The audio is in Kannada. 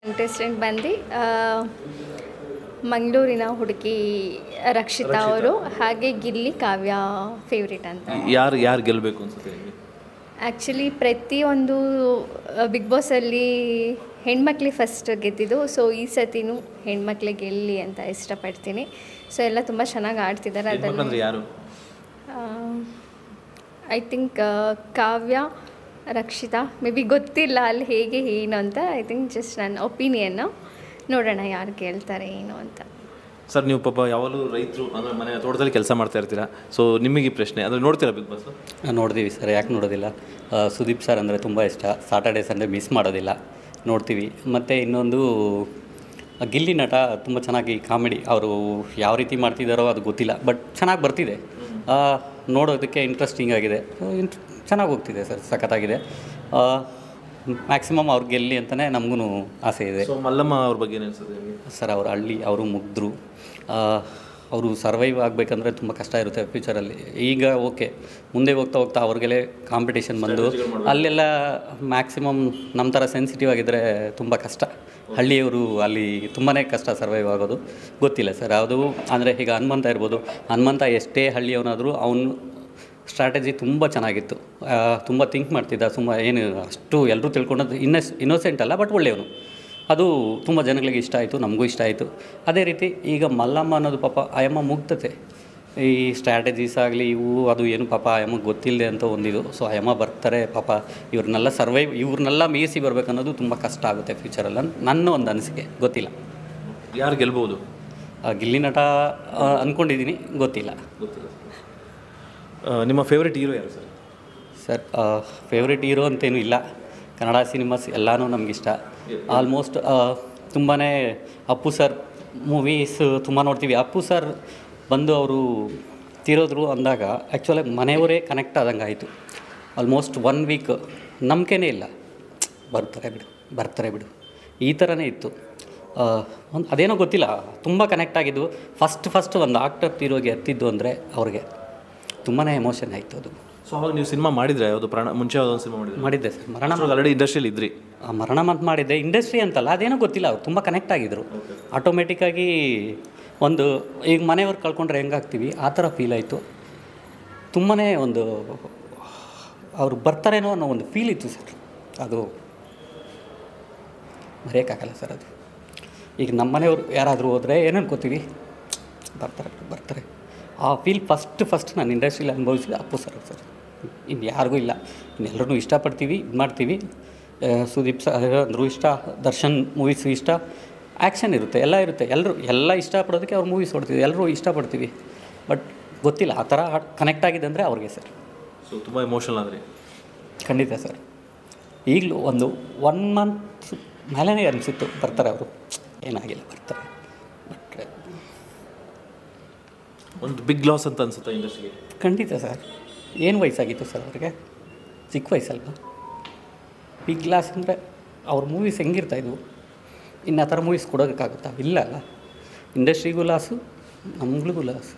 ಕಂಟೆಸ್ಟೆಂಟ್ ಬಂದು ಮಂಗಳೂರಿನ ಹುಡುಗಿ ರಕ್ಷಿತಾ ಅವರು, ಹಾಗೆ ಗಿಲ್ಲಿ ಕಾವ್ಯ ಫೇವ್ರೇಟ್ ಅಂತ. ಯಾರು ಗೆಲ್ಲಬೇಕು ಅನ್ಸುತ್ತೆ? ಆ್ಯಕ್ಚುಲಿ ಪ್ರತಿಯೊಂದು ಬಿಗ್ ಬಾಸಲ್ಲಿ ಹೆಣ್ಮಕ್ಳಿಗೆ ಫಸ್ಟ್ ಗೆದ್ದಿದ್ದು. ಸೊ ಈ ಸತಿನೂ ಹೆಣ್ಮಕ್ಳಿಗೆ ಗೆಲ್ಲಿ ಅಂತ ಇಷ್ಟಪಡ್ತೀನಿ. ಸೊ ಎಲ್ಲ ತುಂಬ ಚೆನ್ನಾಗಿ ಆಡ್ತಿದ್ದಾರೆ. ಅದನ್ನು ಯಾರು? I think Kavya, Rakshita, may be ಗೊತ್ತಿಲ್ಲ ಅಲ್ಲಿ ಹೇಗೆ ಏನು ಅಂತ. ಐ ಥಿಂಕ್ ಜಸ್ಟ್ ನನ್ನ ಒಪಿನಿಯನ್ನು. ನೋಡೋಣ ಯಾರು ಕೇಳ್ತಾರೆ ಏನು ಅಂತ. ಸರ್, ನೀವು ಪಾಪ ಯಾವಾಗಲೂ ರೈತರು ಅಂದರೆ ಮನೆ ತೋಟದಲ್ಲಿ ಕೆಲಸ ಮಾಡ್ತಾ ಇರ್ತೀರಾ. ಸೊ ನಿಮಗೆ ಈ ಪ್ರಶ್ನೆ ಅಂದರೆ ನೋಡ್ತೀರಾ ಬಿಗ್ ಬಾಸ್? ನೋಡ್ತೀವಿ ಸರ್, ಯಾಕೆ ನೋಡೋದಿಲ್ಲ. ಸುದೀಪ್ ಸರ್ ಅಂದರೆ ತುಂಬ ಇಷ್ಟ. ಸಾಟರ್ಡೆ ಸಂಡೇ ಮಿಸ್ ಮಾಡೋದಿಲ್ಲ, ನೋಡ್ತೀವಿ. ಮತ್ತು ಇನ್ನೊಂದು ಗಿಲ್ಲಿ ನಟ ತುಂಬ ಚೆನ್ನಾಗಿ ಕಾಮಿಡಿ ಅವರು ಯಾವ ರೀತಿ ಮಾಡ್ತಿದ್ದಾರೋ ಅದು ಗೊತ್ತಿಲ್ಲ, ಬಟ್ ಚೆನ್ನಾಗಿ ಬರ್ತಿದೆ. ನೋಡೋದಕ್ಕೆ ಇಂಟ್ರೆಸ್ಟಿಂಗ್ ಆಗಿದೆ, ಚೆನ್ನಾಗಿ ಹೋಗ್ತಿದೆ ಸರ್, ಸಖತ್ತಾಗಿದೆ. ಮ್ಯಾಕ್ಸಿಮಮ್ ಅವ್ರು ಗೆಲ್ಲಿ ಅಂತಲೇ ನಮಗೂ ಆಸೆ ಇದೆ. ಸೊ ಮಲ್ಲಮ್ಮ ಅವ್ರ ಬಗ್ಗೆ ಏನು ಅನ್ಸುತ್ತೆ ಸರ್? ಅವ್ರ ಹಳ್ಳಿ, ಅವರು ಮುಗ್ಧರು, ಅವರು ಸರ್ವೈವ್ ಆಗಬೇಕಂದ್ರೆ ತುಂಬ ಕಷ್ಟ ಇರುತ್ತೆ ಫ್ಯೂಚರಲ್ಲಿ. ಈಗ ಓಕೆ, ಮುಂದೆ ಹೋಗ್ತಾ ಹೋಗ್ತಾ ಅವ್ರಿಗೆಲ್ಲ ಕಾಂಪಿಟೇಷನ್ ಬಂದು ಅಲ್ಲೆಲ್ಲ ಮ್ಯಾಕ್ಸಿಮಮ್ ನಮ್ಮ ಥರ ಸೆನ್ಸಿಟಿವ್ ಆಗಿದ್ದರೆ ತುಂಬ ಕಷ್ಟ. ಹಳ್ಳಿಯವರು ಅಲ್ಲಿ ತುಂಬಾ ಕಷ್ಟ ಸರ್ವೈವ್ ಆಗೋದು. ಗೊತ್ತಿಲ್ಲ ಸರ್ ಅದು. ಅಂದರೆ ಈಗ ಹನುಮಂತ ಇರ್ಬೋದು, ಹನುಮಂತ ಎಷ್ಟೇ ಹಳ್ಳಿಯವನಾದರೂ ಅವನು ಸ್ಟ್ರಾಟಜಿ ತುಂಬ ಚೆನ್ನಾಗಿತ್ತು. ತುಂಬ ಥಿಂಕ್ ಮಾಡ್ತಿದ್ದ. ಏನು ಅಷ್ಟು ಎಲ್ಲರೂ ತಿಳ್ಕೊಂಡದ್ದು ಇನ್ನೋಸೆಂಟ್ ಅಲ್ಲ, ಬಟ್ ಒಳ್ಳೆಯವನು. ಅದು ತುಂಬ ಜನಗಳಿಗೆ ಇಷ್ಟ ಆಯಿತು, ನಮಗೂ ಇಷ್ಟ ಆಯಿತು. ಅದೇ ರೀತಿ ಈಗ ಮಲ್ಲಮ್ಮ ಅನ್ನೋದು ಪಾಪ ಆಯಮ್ಮ ಮುಗ್ಧತೆ. ಈ ಸ್ಟ್ರಾಟಜೀಸ್ ಆಗಲಿ ಇವು ಅದು ಏನು ಪಾಪ ಆಯಮ್ಮಗೆ ಗೊತ್ತಿಲ್ಲದೆ ಅಂತ ಒಂದಿದು. ಸೊ ಆಯಮ್ಮ ಬರ್ತಾರೆ ಪಾಪ, ಇವ್ರನ್ನೆಲ್ಲ ಮೀರಿಸಿ ಬರಬೇಕನ್ನೋದು ತುಂಬ ಕಷ್ಟ ಆಗುತ್ತೆ ಫ್ಯೂಚರಲ್ಲಿ, ನನ್ನ ಒಂದು ಅನಿಸಿಕೆ. ಗೊತ್ತಿಲ್ಲ ಯಾರು ಗೆಲ್ಬೋದು. ಗಿಲ್ಲಿ ನಟ ಅಂದ್ಕೊಂಡಿದ್ದೀನಿ, ಗೊತ್ತಿಲ್ಲ. ನಿಮ್ಮ ಫೇವ್ರೆಟ್ ಹೀರೋ ಯಾರು ಸರ್? ಸರ್, ಫೇವ್ರೆಟ್ ಹೀರೋ ಅಂತೇನೂ ಇಲ್ಲ. ಕನ್ನಡ ಸಿನಿಮಾಸ್ ಎಲ್ಲನೂ ನಮಗಿಷ್ಟ. ಆಲ್ಮೋಸ್ಟ್ ತುಂಬಾ ಅಪ್ಪು ಸರ್ ಮೂವೀಸ್ ತುಂಬ ನೋಡ್ತೀವಿ. ಅಪ್ಪು ಸರ್ ಬಂದು ಅವರು ತೀರೋದ್ರು ಅಂದಾಗ ಆ್ಯಕ್ಚುಲಿ ಮನೆಯವರೇ ಕನೆಕ್ಟ್ ಆದಂಗೆ ಆಯಿತು. ಆಲ್ಮೋಸ್ಟ್ 1 ವೀಕ್ ನಂಬಿಕೆನೇ ಇಲ್ಲ, ಬರ್ತಾರೆ ಬಿಡು ಈ ಥರನೇ ಇತ್ತು. ಅದೇನೋ ಗೊತ್ತಿಲ್ಲ, ತುಂಬ ಕನೆಕ್ಟ್ ಆಗಿದ್ದು. ಫಸ್ಟ್ ಒಂದು ಆಕ್ಟರ್ ತೀರೋಗಿ ಎತ್ತಿದ್ದು ಅಂದರೆ ಅವ್ರಿಗೆ ತುಂಬಾ ಎಮೋಷನ್ ಆಯಿತು ಅದು. ಸೊ ಅವಾಗ ನೀವು ಸಿನಿಮಾ ಮಾಡಿದರೆ ಯಾವುದು ಮುಂಚೆ ಯಾವುದೊಂದು ಸಿನಿಮಾ ಮಾಡಿದ್ದೆ ಸರ್. ಮರಣ ಆಲ್ರೆಡಿ ಇಂಡಸ್ಟ್ರಿಯಲ್ಲಿ ಇದ್ರಿ. ಮರಣ ಅಂತ ಮಾಡಿದ್ದೆ. ಇಂಡಸ್ಟ್ರಿ ಅಂತಲ್ಲ, ಅದೇನೋ ಗೊತ್ತಿಲ್ಲ, ಅವ್ರು ತುಂಬ ಕನೆಕ್ಟ್ ಆಗಿದ್ದರು. ಆಟೋಮೆಟಿಕ್ಕಾಗಿ ಒಂದು ಈಗ ಮನೆಯವ್ರು ಕಳ್ಕೊಂಡ್ರೆ ಹೆಂಗಾಗ್ತೀವಿ ಆ ಥರ ಫೀಲ್ ಆಯಿತು. ತುಂಬಾ ಒಂದು ಅವ್ರು ಬರ್ತಾರೇನೋ ಅನ್ನೋ ಒಂದು ಫೀಲ್ ಇತ್ತು ಸರ್. ಅದು ಮರೆಯೋಕ್ಕಾಗಲ್ಲ ಸರ್ ಅದು. ಈಗ ನಮ್ಮ ಮನೆಯವ್ರು ಯಾರಾದರೂ ಹೋದರೆ ಏನು ಅನ್ಕೋತೀವಿ, ಬರ್ತಾರೆ ಆ ಫೀಲ್ ಫಸ್ಟ್ ನಾನು ಇಂಡಸ್ಟ್ರಿಯಲ್ಲಿ ಅನುಭವಿಸಿದ ಅಪ್ಪು ಸರ್. ಇನ್ನು ಯಾರಿಗೂ ಇಲ್ಲ. ಇನ್ನೆಲ್ಲರೂ ಇಷ್ಟಪಡ್ತೀವಿ, ಇದು ಮಾಡ್ತೀವಿ. ಸುದೀಪ್ ಸರ್ ಅಂದರೂ ಇಷ್ಟ, ದರ್ಶನ್ ಮೂವೀಸು ಇಷ್ಟ, ಆ್ಯಕ್ಷನ್ ಇರುತ್ತೆ, ಎಲ್ಲ ಇರುತ್ತೆ. ಎಲ್ಲ ಇಷ್ಟಪಡೋದಕ್ಕೆ ಅವ್ರ ಮೂವೀಸ್ ನೋಡ್ತೀವಿ, ಎಲ್ಲರೂ ಇಷ್ಟಪಡ್ತೀವಿ. ಬಟ್ ಗೊತ್ತಿಲ್ಲ ಆ ಥರ ಕನೆಕ್ಟ್ ಆಗಿದೆ ಅಂದರೆ ಅವ್ರಿಗೆ ಸರ್. ಸೊ ತುಂಬ ಎಮೋಷನಲ್ ಆದರೆ ಖಂಡಿತ ಸರ್. ಈಗಲೂ ಒಂದು 1 ಮಂತ್ ಮೇಲೇ ಅನಿಸಿತ್ತು ಬರ್ತಾರೆ ಅವರು. ಏನಾಗಿಲ್ಲ, ಬರ್ತಾರೆ. ಬಟ್ ಒಂದು ಬಿಗ್ ಲಾಸ್ ಅಂತ ಅನಿಸುತ್ತೆ ಇಂಡಸ್ಟ್ರಿಗೆ. ಖಂಡಿತ ಸರ್. ಏನು ವಯಸ್ಸಾಗಿತ್ತು ಸರ್ ಅವ್ರಿಗೆ? ಚಿಕ್ಕ ವಯಸ್ಸಲ್ವ? ಬಿಗ್ ಲಾಸ್ ಅಂದರೆ ಅವ್ರ ಮೂವೀಸ್ ಹೆಂಗಿರ್ತಾಯಿದ್ವು, ಇನ್ನು ಆ ಥರ ಮೂವೀಸ್ ಕೊಡೋದಕ್ಕಾಗುತ್ತಾ? ಇಲ್ಲ ಅಲ್ಲ. ಇಂಡಸ್ಟ್ರಿಗೂ ಲಾಸು, ನಮಗಳಿಗೂ ಲಾಸು.